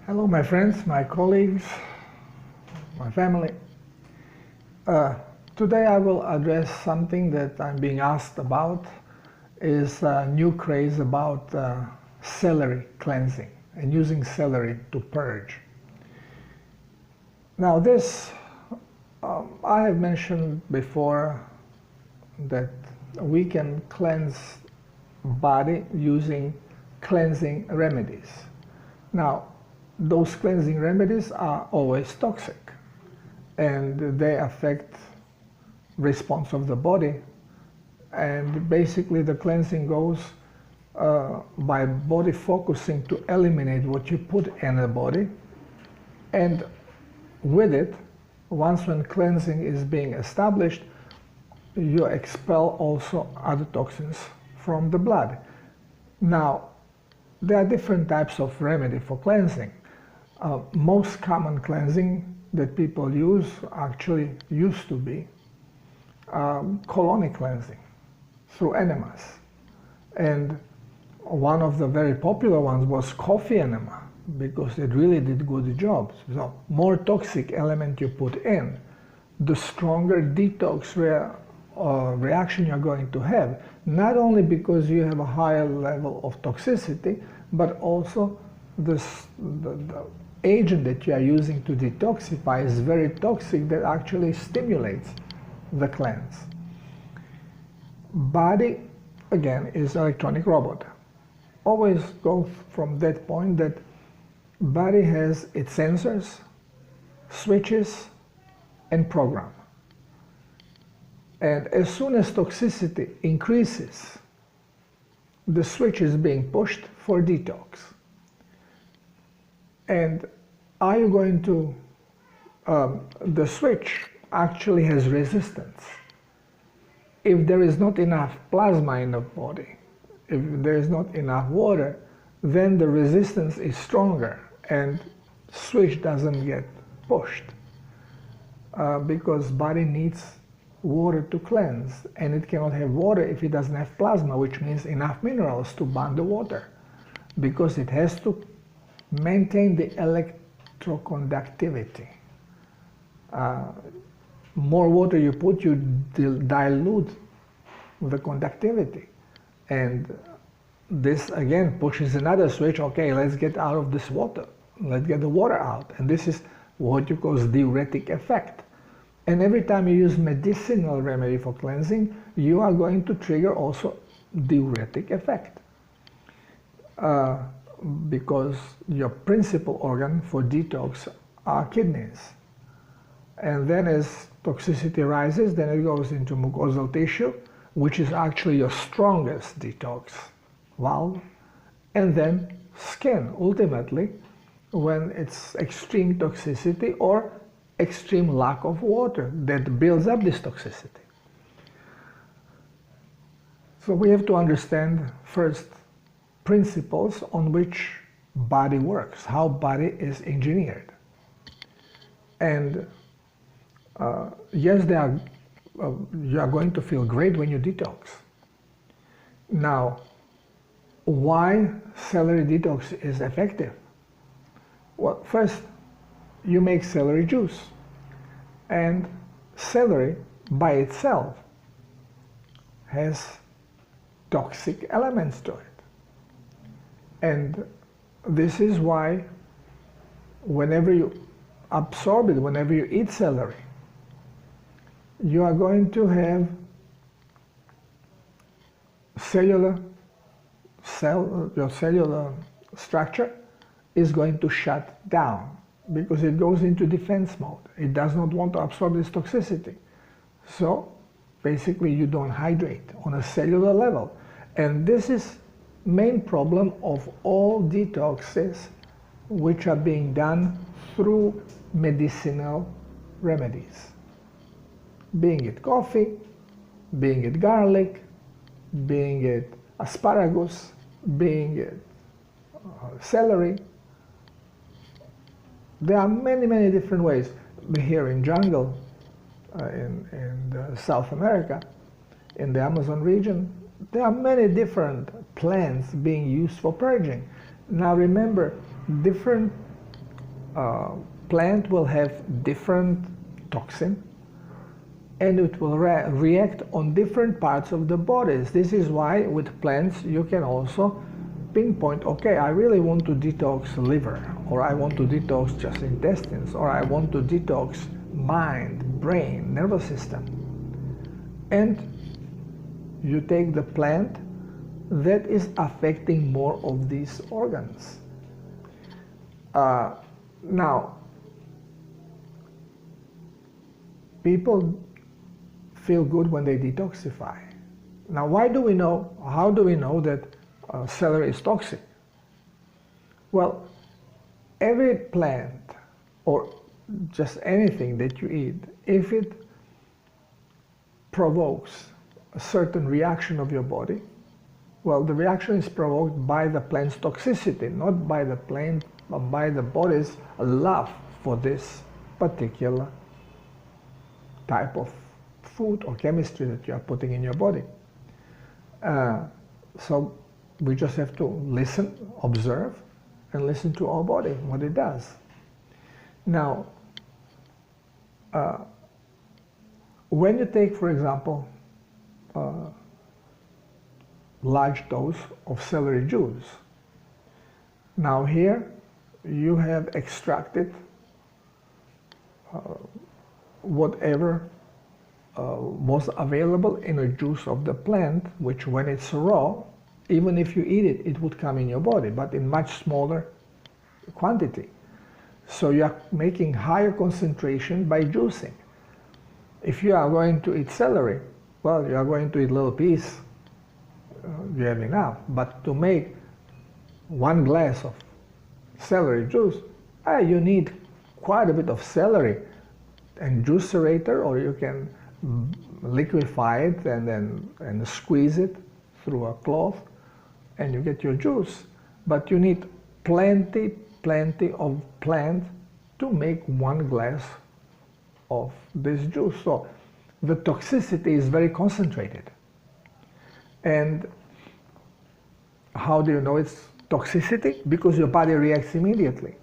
Hello, my friends, my colleagues, my family. Today I will address something that I'm being asked about, is a new craze about celery cleansing and using celery to purge. Now this, I have mentioned before that we can cleanse body using cleansing remedies. Now, those cleansing remedies are always toxic and they affect response of the body, and basically the cleansing goes by body focusing to eliminate what you put in the body, and with it, once when cleansing is being established, you expel also other toxins from the blood. Now, there are different types of remedy for cleansing. Most common cleansing that people use actually used to be colonic cleansing through enemas. And one of the very popular ones was coffee enema, because it really did good jobs. So more toxic element you put in, the stronger detox reaction you're going to have, not only because you have a higher level of toxicity, but also the agent that you are using to detoxify is very toxic, that actually stimulates the cleanse. Body, again, is electronic robot. Always go from that point that body has its sensors, switches, and program. And as soon as toxicity increases, the switch is being pushed for detox. And are you going to, the switch actually has resistance. If there is not enough plasma in the body, if there is not enough water, then the resistance is stronger and switch doesn't get pushed because body needs water to cleanse, and it cannot have water if it doesn't have plasma, which means enough minerals to bond the water, because it has to maintain the electroconductivity. More water you put, you dilute the conductivity, and this again pushes another switch. Okay, let's get out of this water, let's get the water out, and this is what you call diuretic effect. And every time you use medicinal remedy for cleansing, you are going to trigger also diuretic effect. Because your principal organ for detox are kidneys. And then as toxicity rises, then it goes into mucosal tissue, which is actually your strongest detox valve, and then skin, ultimately, when it's extreme toxicity or extreme lack of water that builds up this toxicity. So we have to understand first principles on which body works, how body is engineered. And yes, you are going to feel great when you detox. Now, why celery detox is effective? Well, first, you make celery juice, and celery by itself has toxic elements to it. And this is why whenever you absorb it, whenever you eat celery, you are going to have your cellular structure is going to shut down, because it goes into defense mode. It does not want to absorb this toxicity. So basically you don't hydrate on a cellular level. And this is main problem of all detoxes which are being done through medicinal remedies. Being it coffee, being it garlic, being it asparagus, being it celery. There are many, many different ways. Here in jungle, in South America, in the Amazon region, there are many different plants being used for purging. Now remember, different plant will have different toxin, and it will react on different parts of the bodies. This is why with plants you can also pinpoint, okay, I really want to detox liver, or I want to detox just intestines, or I want to detox mind, brain, nervous system. And you take the plant that is affecting more of these organs. Now, people feel good when they detoxify. Now, how do we know that celery is toxic? Well, every plant or just anything that you eat, if it provokes a certain reaction of your body, well, the reaction is provoked by the plant's toxicity, not by the plant, but by the body's love for this particular type of food or chemistry that you are putting in your body. So we just have to listen, observe, and listen to our body, what it does. Now, when you take, for example, large dose of celery juice, now here you have extracted whatever was available in a juice of the plant, which when it's raw, even if you eat it, it would come in your body, but in much smaller quantity. So you are making higher concentration by juicing. If you are going to eat celery, well, you are going to eat a little piece, you have enough. But to make 1 glass of celery juice, you need quite a bit of celery and juicerator, or you can liquefy it and squeeze it through a cloth and you get your juice. But you need plenty of plant to make 1 glass of this juice. So the toxicity is very concentrated. And how do you know it's toxicity? Because your body reacts immediately.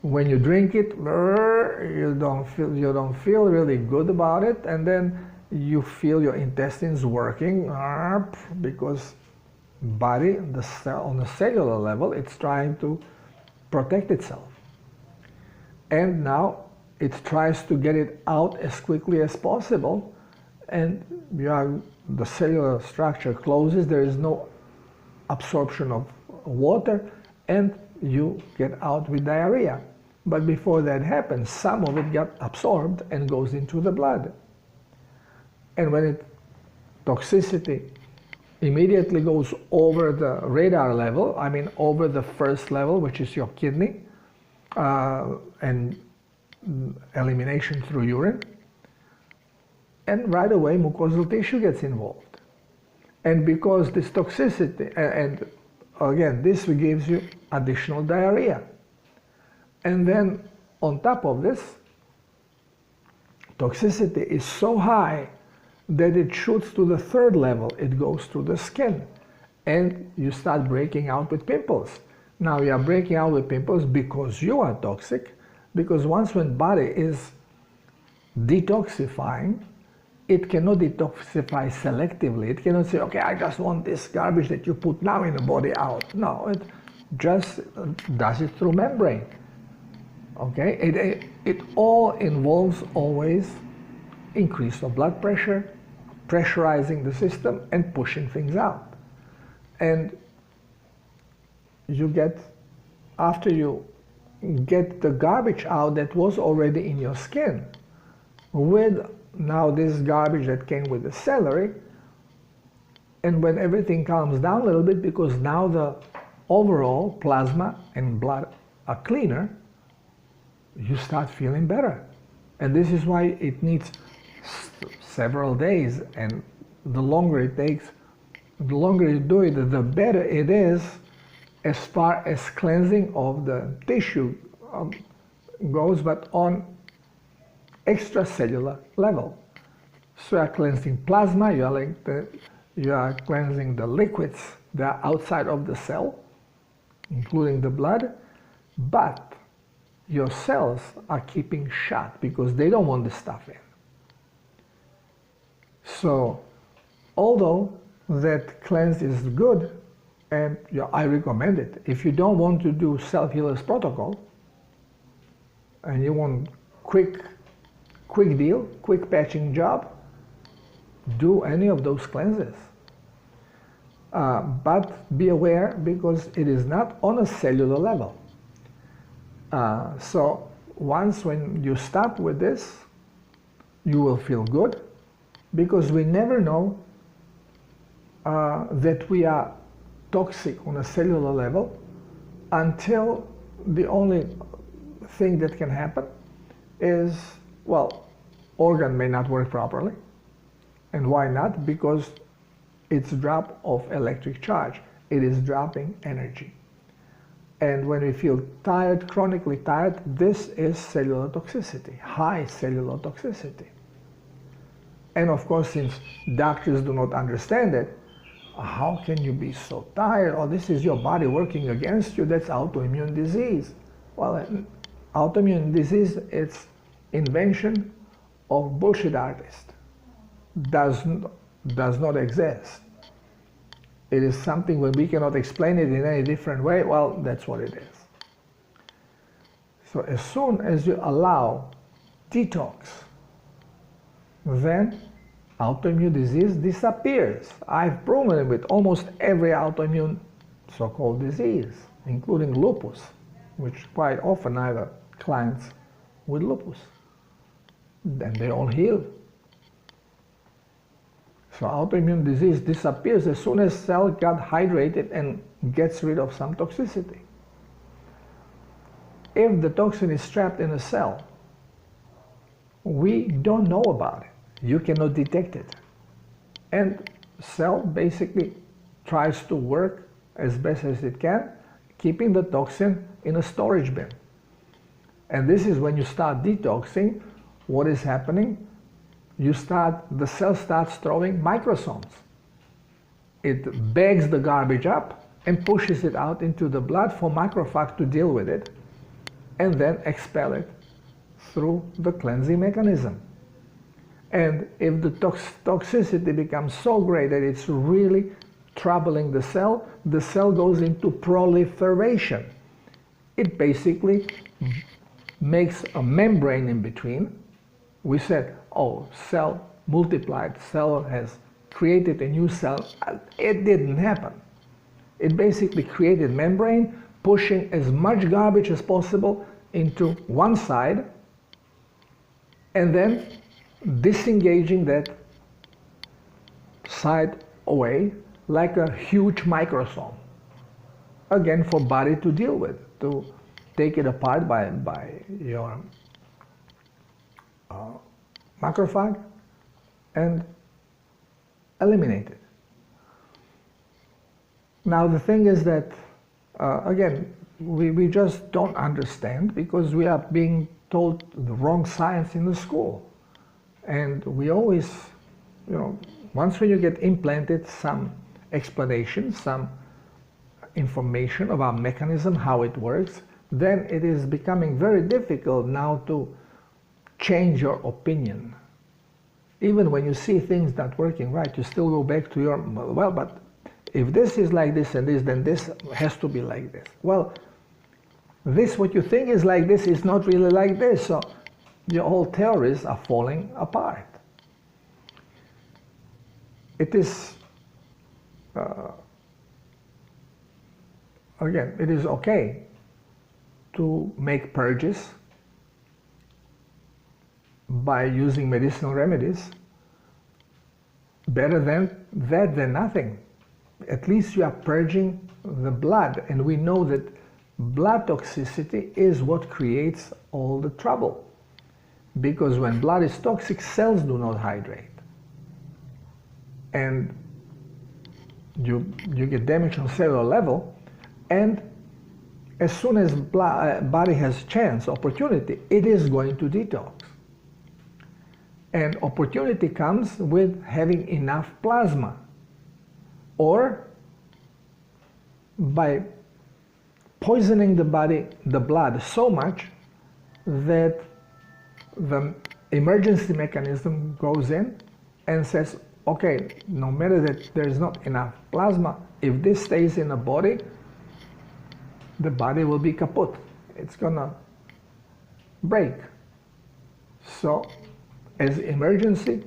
When you drink it, you don't feel really good about it, and then you feel your intestines working because body, on the cellular level, it's trying to protect itself. And now it tries to get it out as quickly as possible, and the cellular structure closes, there is no absorption of water, and you get out with diarrhea. But before that happens, some of it got absorbed and goes into the blood. And when toxicity immediately goes over the radar level, I mean over the first level, which is your kidney, and elimination through urine, and right away mucosal tissue gets involved. And because this toxicity, and again, this gives you additional diarrhea. And then on top of this, toxicity is so high that it shoots to the 3rd level. It goes to the skin, and you start breaking out with pimples. Now you are breaking out with pimples because you are toxic, because once when body is detoxifying, it cannot detoxify selectively. It cannot say, okay, I just want this garbage that you put now in the body out. No, it just does it through membrane. Okay, it all involves always increase of blood pressure, pressurizing the system, and pushing things out. And you get, after you get the garbage out that was already in your skin, with now this garbage that came with the celery, and when everything calms down a little bit, because now the overall plasma and blood are cleaner, you start feeling better. And this is why it needs several days, and the longer it takes, the longer you do it, the better it is as far as cleansing of the tissue goes, but on extracellular level. So you are cleansing plasma, you are cleansing the liquids that are outside of the cell, including the blood, but your cells are keeping shut because they don't want the stuff in. So, although that cleanse is good, and I recommend it, if you don't want to do self-healers protocol, and you want quick deal, quick patching job, do any of those cleanses. But be aware, because it is not on a cellular level. So once when you start with this, you will feel good, because we never know that we are toxic on a cellular level until the only thing that can happen is, well, organ may not work properly. And why not? Because it's drop of electric charge. It is dropping energy. And when we feel tired, chronically tired, this is cellular toxicity, high cellular toxicity. And of course, since doctors do not understand it, how can you be so tired? Oh, this is your body working against you. That's autoimmune disease. Well, autoimmune disease, it's invention of bullshit artists. Does not exist. It is something when we cannot explain it in any different way, well, that's what it is. So as soon as you allow detox, then autoimmune disease disappears. I've proven it with almost every autoimmune so-called disease, including lupus, which quite often I have clients with lupus. Then they all heal. So autoimmune disease disappears as soon as cell got hydrated and gets rid of some toxicity. If the toxin is trapped in a cell, we don't know about it. You cannot detect it. And cell basically tries to work as best as it can, keeping the toxin in a storage bin. And this is when you start detoxing, what is happening? The cell starts throwing microsomes. It bags the garbage up and pushes it out into the blood for macrophage to deal with it and then expel it through the cleansing mechanism. And if the toxicity becomes so great that it's really troubling the cell goes into proliferation. It basically makes a membrane in between. We said, oh, cell multiplied, cell has created a new cell. It didn't happen. It basically created membrane, pushing as much garbage as possible into one side, and then disengaging that side away like a huge microsome. Again, for body to deal with, to take it apart by your macrophage and eliminate it. Now the thing is that, again, we just don't understand because we are being told the wrong science in the school. And we always, once when you get implanted some explanation, some information about mechanism, how it works, then it is becoming very difficult now to change your opinion. Even when you see things not working right, you still go back to your, well, but if this is like this and this, then this has to be like this. Well, this, what you think is like this, is not really like this, so your whole theories are falling apart. It is, again, it is okay to make purges by using medicinal remedies. Better than that than nothing. At least you are purging the blood, and we know that blood toxicity is what creates all the trouble. Because when blood is toxic, cells do not hydrate. And you get damage on cellular level, and as soon as body has chance, opportunity, it is going to detox. And opportunity comes with having enough plasma, or by poisoning the blood so much that the emergency mechanism goes in and says, okay, no matter that there is not enough plasma, if this stays in the body will be kaput. It's gonna break. So as emergency,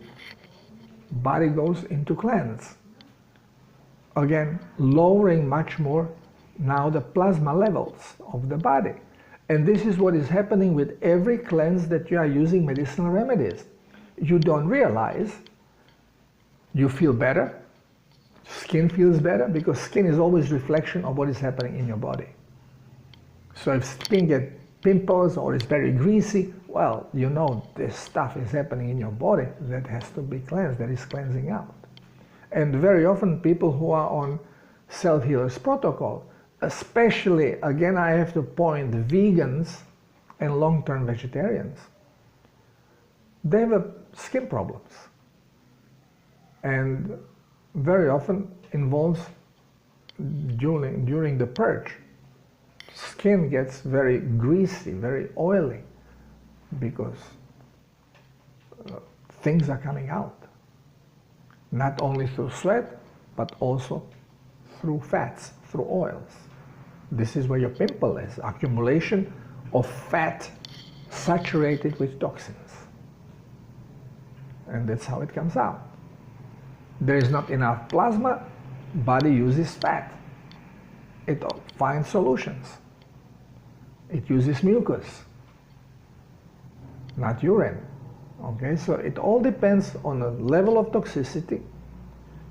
body goes into cleanse. Again, lowering much more now the plasma levels of the body. And this is what is happening with every cleanse that you are using medicinal remedies. You don't realize you feel better, skin feels better, because skin is always reflection of what is happening in your body. So if skin gets pimples or is very greasy, well, you know this stuff is happening in your body that has to be cleansed, that is cleansing out. And very often people who are on self-healers protocol, especially, again, I have to point vegans and long-term vegetarians, they have skin problems. And very often involves during the purge. Skin gets very greasy, very oily, because things are coming out. Not only through sweat, but also through fats, through oils. This is where your pimple is, accumulation of fat saturated with toxins. And that's how it comes out. There is not enough plasma, body uses fat. It finds solutions. It uses mucus, not urine. Okay, so it all depends on the level of toxicity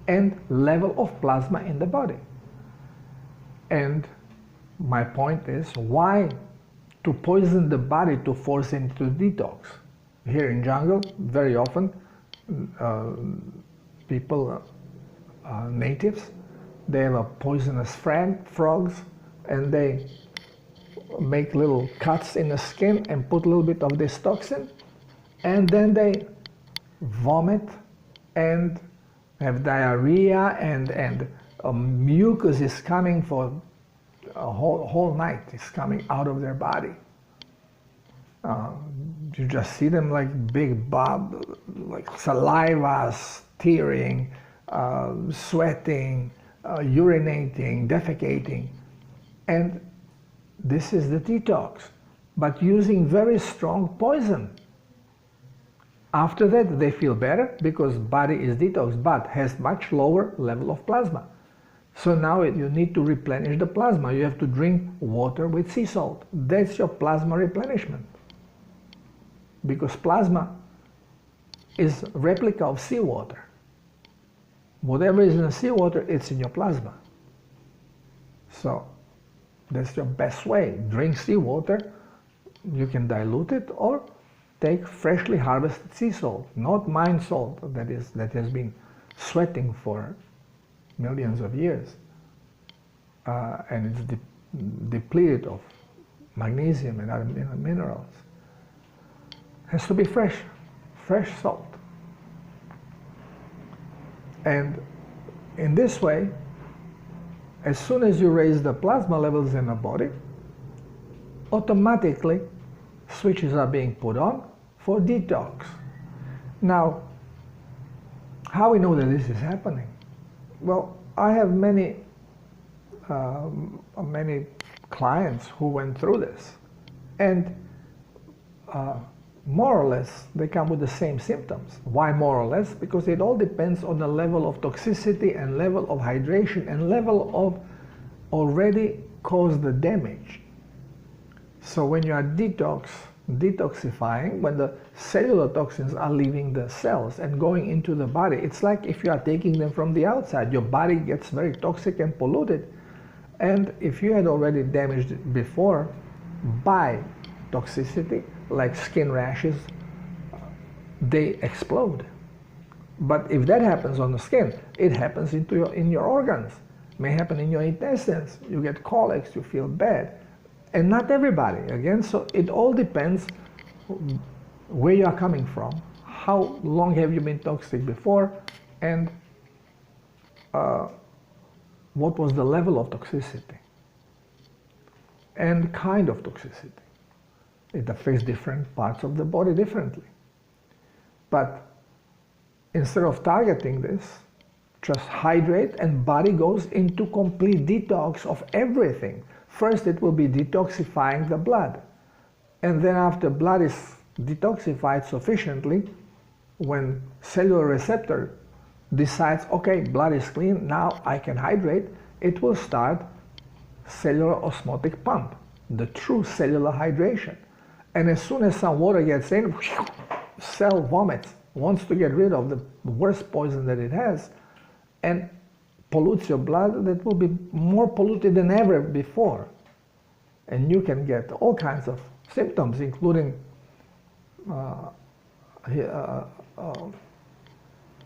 and level of plasma in the body. And my point is, why to poison the body to force into detox? Here in jungle, very often, people, natives, they have a poisonous frogs, and they make little cuts in the skin and put a little bit of this toxin, and then they vomit and have diarrhea, and mucus is coming for a whole night. It's coming out of their body. You just see them like big like saliva, tearing, sweating, urinating, defecating. And this is the detox, but using very strong poison. After that, they feel better because body is detoxed, but has much lower level of plasma. So now you need to replenish the plasma. You have to drink water with sea salt. That's your plasma replenishment. Because plasma is a replica of seawater. Whatever is in the seawater, it's in your plasma. So that's your best way. Drink seawater. You can dilute it or take freshly harvested sea salt, not mine salt that has been sweating for millions of years, and it's depleted of magnesium and other minerals. Has to be fresh salt. And in this way, as soon as you raise the plasma levels in the body, automatically switches are being put on for detox. Now, how we know that this is happening? Well, I have many clients who went through this, and more or less they come with the same symptoms. Why more or less? Because it all depends on the level of toxicity and level of hydration and level of already caused the damage. So when you are detoxifying, when the cellular toxins are leaving the cells and going into the body, it's like if you are taking them from the outside. Your body gets very toxic and polluted, and if you had already damaged it before by toxicity, like skin rashes, they explode. But if that happens on the skin, it happens in your organs. It may happen in your intestines. You get colics, you feel bad. And not everybody, again, so it all depends where you are coming from, how long have you been toxic before, and what was the level of toxicity and kind of toxicity. It affects different parts of the body differently. But instead of targeting this, just hydrate and body goes into complete detox of everything. First it will be detoxifying the blood. And then after blood is detoxified sufficiently, when cellular receptor decides, okay, blood is clean, now I can hydrate, it will start cellular osmotic pump, the true cellular hydration. And as soon as some water gets in, cell vomits, wants to get rid of the worst poison that it has, and pollutes your blood that will be more polluted than ever before. And you can get all kinds of symptoms, including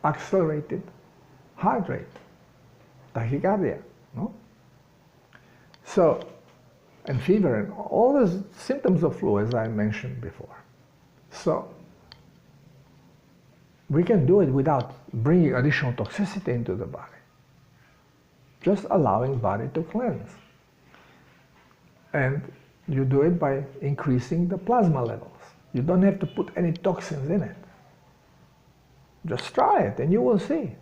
accelerated heart rate, tachycardia, no? So, and fever, and all the symptoms of flu, as I mentioned before. So, we can do it without bringing additional toxicity into the body. Just allowing body to cleanse. And you do it by increasing the plasma levels. You don't have to put any toxins in it. Just try it and you will see.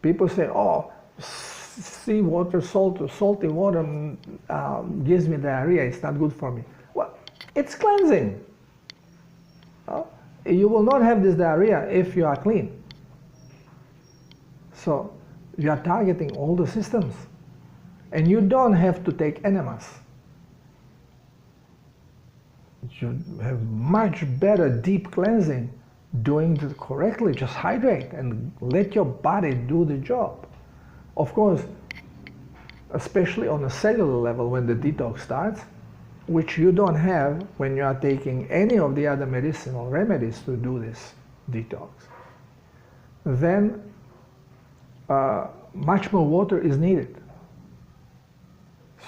People say, oh, seawater, salty water gives me diarrhea, it's not good for me. Well, it's cleansing. You will not have this diarrhea if you are clean. So you are targeting all the systems. And you don't have to take enemas. You have much better deep cleansing doing it correctly. Just hydrate and let your body do the job. Of course, especially on a cellular level when the detox starts, which you don't have when you are taking any of the other medicinal remedies to do this detox, then much more water is needed.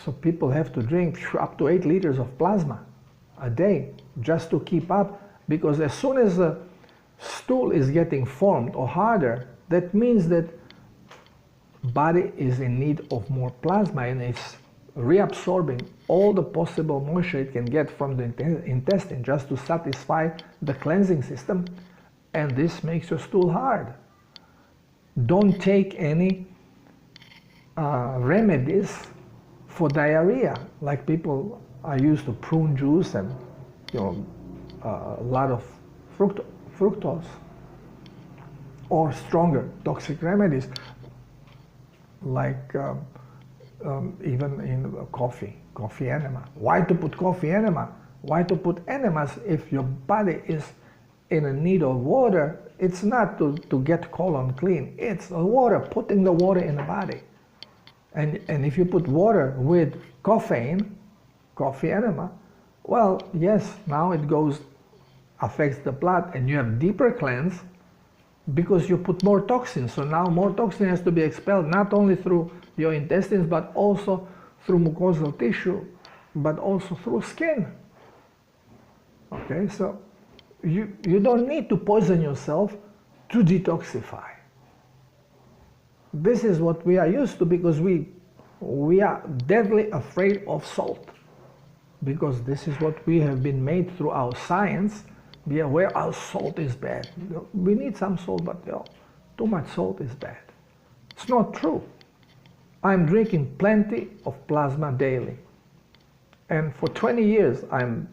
So people have to drink up to 8 liters of plasma a day just to keep up, because as soon as the stool is getting formed or harder, that means that body is in need of more plasma and it's reabsorbing all the possible moisture it can get from the intestine just to satisfy the cleansing system, and this makes your stool hard. Don't take any remedies for diarrhea, like people are used to prune juice and a lot of fructose or stronger toxic remedies, like even in coffee enema. Why to put coffee enema? Why to put enemas if your body is in a need of water? It's not to get colon clean, it's the water, putting the water in the body. And if you put water with caffeine, coffee enema, well, yes, now it affects the blood and you have deeper cleanse because you put more toxins. So now more toxin has to be expelled not only through your intestines but also through mucosal tissue, but also through skin. Okay, so you don't need to poison yourself to detoxify. This is what we are used to because we are deadly afraid of salt, because this is what we have been made through our science. Be aware our salt is bad. We need some salt, but too much salt is bad. It's not true. I'm drinking plenty of plasma daily. And for 20 years, I'm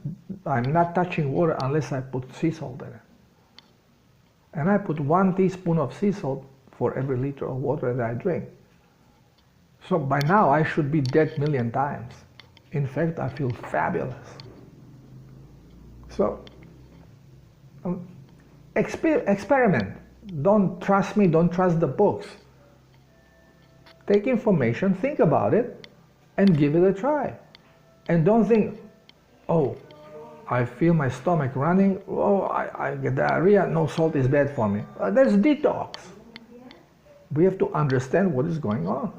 not touching water unless I put sea salt in it. And I put 1 teaspoon of sea salt for every liter of water that I drink. So by now I should be dead 1,000,000 times. In fact, I feel fabulous. So experiment. Don't trust me, don't trust the books. Take information, think about it, and give it a try. And don't think, oh, I feel my stomach running, oh, I get diarrhea, no, salt is bad for me. There's detox. We have to understand what is going on.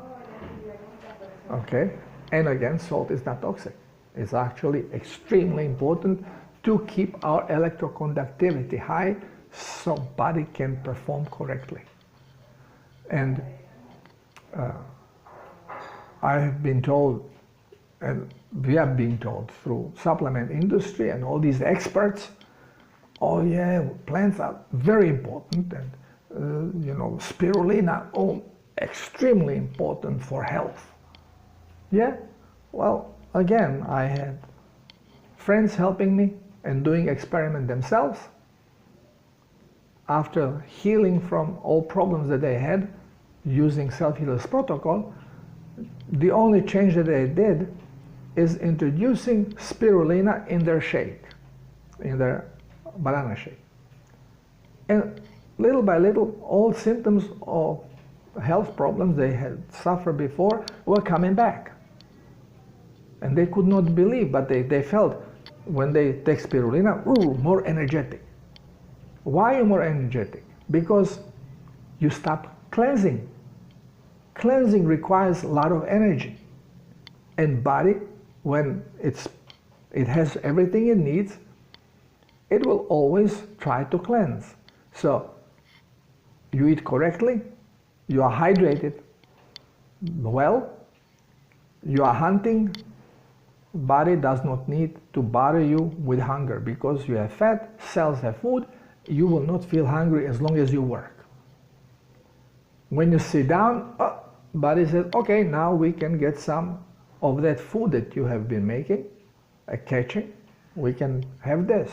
Okay? And again, salt is not toxic. It's actually extremely important to keep our electroconductivity high so body can perform correctly. And I have been told And we are being told through supplement industry and all these experts, oh yeah, plants are very important, and spirulina, oh, extremely important for health. Yeah, well, again, I had friends helping me and doing experiment themselves. After healing from all problems that they had using self-healers protocol, the only change that they did is introducing spirulina in their shake, in their banana shake. And little by little, all symptoms of health problems they had suffered before were coming back. And they could not believe, but they felt when they take spirulina, ooh, more energetic. Why are you more energetic? Because you stop cleansing. Cleansing requires a lot of energy. And body, when it has everything it needs, it will always try to cleanse. So you eat correctly, you are hydrated well, you are hunting, body does not need to bother you with hunger because you have fat, cells have food, you will not feel hungry as long as you work. When you sit down, body says, okay, now we can get some of that food that you have been making, catching, we can have this.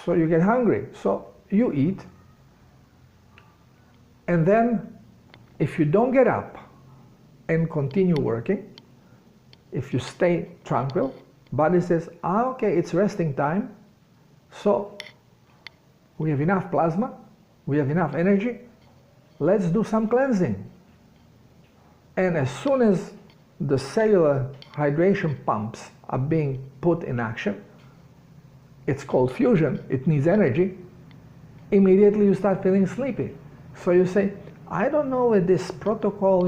So you get hungry, so you eat, and then if you don't get up and continue working, if you stay tranquil, body says, okay, it's resting time, so we have enough plasma, we have enough energy, let's do some cleansing. And as soon as the cellular hydration pumps are being put in action, it's called fusion, it needs energy, immediately you start feeling sleepy. So you say, I don't know with this protocol,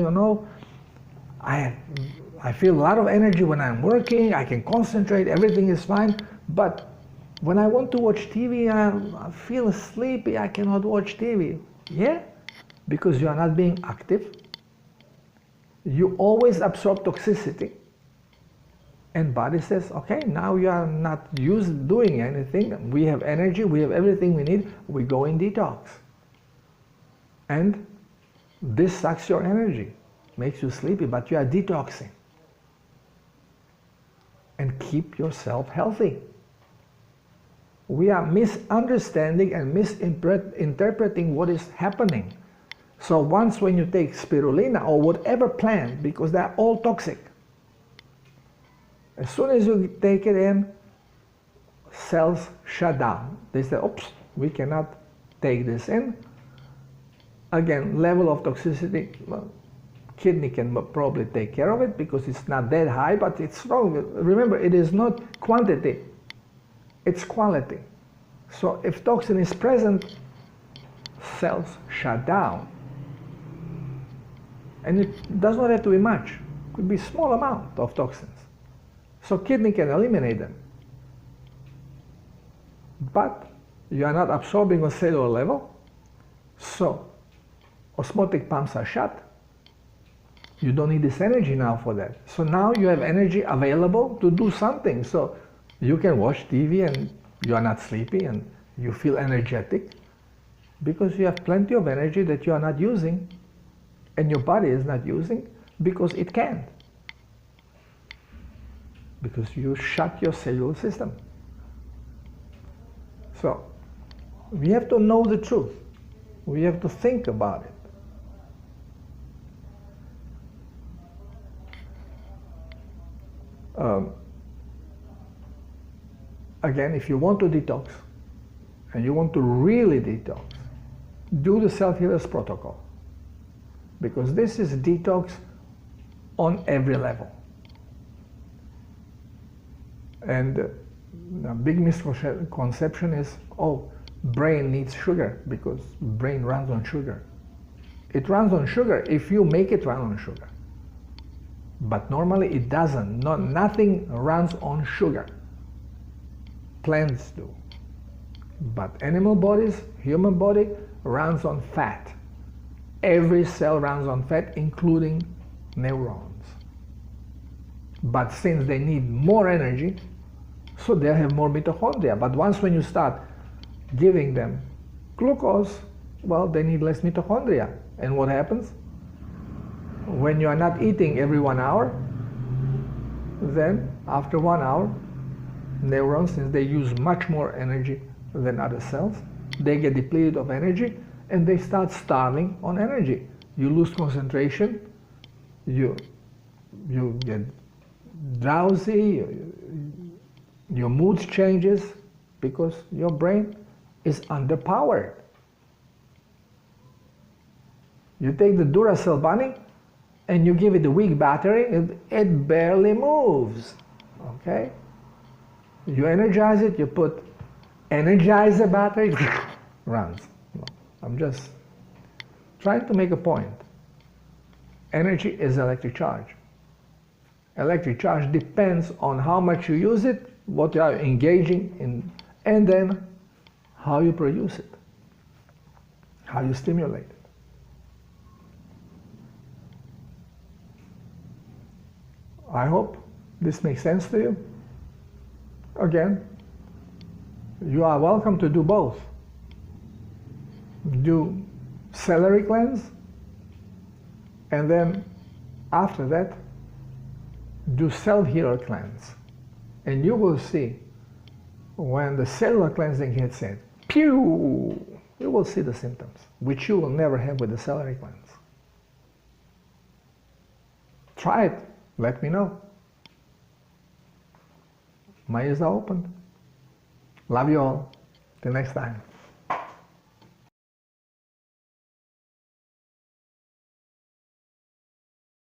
I feel a lot of energy when I'm working, I can concentrate, everything is fine, but when I want to watch TV, I feel sleepy, I cannot watch TV. Yeah, because you are not being active. You always absorb toxicity. And body says, okay, now you are not doing anything, we have energy, we have everything we need, we go in detox. And this sucks your energy, makes you sleepy, but you are detoxing. And keep yourself healthy. We are misunderstanding and misinterpreting what is happening. So once when you take spirulina or whatever plant, because they are all toxic, as soon as you take it in, cells shut down. They say, oops, we cannot take this in. Again, level of toxicity, well, kidney can probably take care of it because it's not that high, but it's strong. Remember, it is not quantity, it's quality. So if toxin is present, cells shut down. And it does not have to be much. It could be a small amount of toxins. So kidney can eliminate them. But you are not absorbing on cellular level, so osmotic pumps are shut. You don't need this energy now for that. So now you have energy available to do something. So you can watch TV and you are not sleepy and you feel energetic because you have plenty of energy that you are not using and your body is not using because it can't. Because you shut your cellular system. So we have to know the truth. We have to think about it. Again, if you want to detox, and you want to really detox, do the self-healers protocol. Because this is detox on every level. And a big misconception is, oh, brain needs sugar because brain runs on sugar. It runs on sugar if you make it run on sugar. But normally it doesn't. Nothing runs on sugar. Plants do. But animal bodies, human body, runs on fat. Every cell runs on fat, including neurons. But since they need more energy, so they have more mitochondria. But once when you start giving them glucose, well, they need less mitochondria. And what happens? When you are not eating every 1 hour, then after 1 hour, neurons, since they use much more energy than other cells, they get depleted of energy and they start starving on energy. You lose concentration, you get drowsy, your mood changes because your brain is underpowered. You take the Duracell bunny and you give it a weak battery, it barely moves, okay? You energize it, you put energizer battery, runs. No, I'm just trying to make a point. Energy is electric charge. Electric charge depends on how much you use it, what you are engaging in, and then how you produce it, how you stimulate it. I hope this makes sense to you. Again, you are welcome to do both. Do celery cleanse, and then after that, do self-healer cleanse. And you will see when the cellular cleansing hits in, pew, you will see the symptoms, which you will never have with the celery cleanse. Try it, let me know. My ears are open. Love you all. Till next time.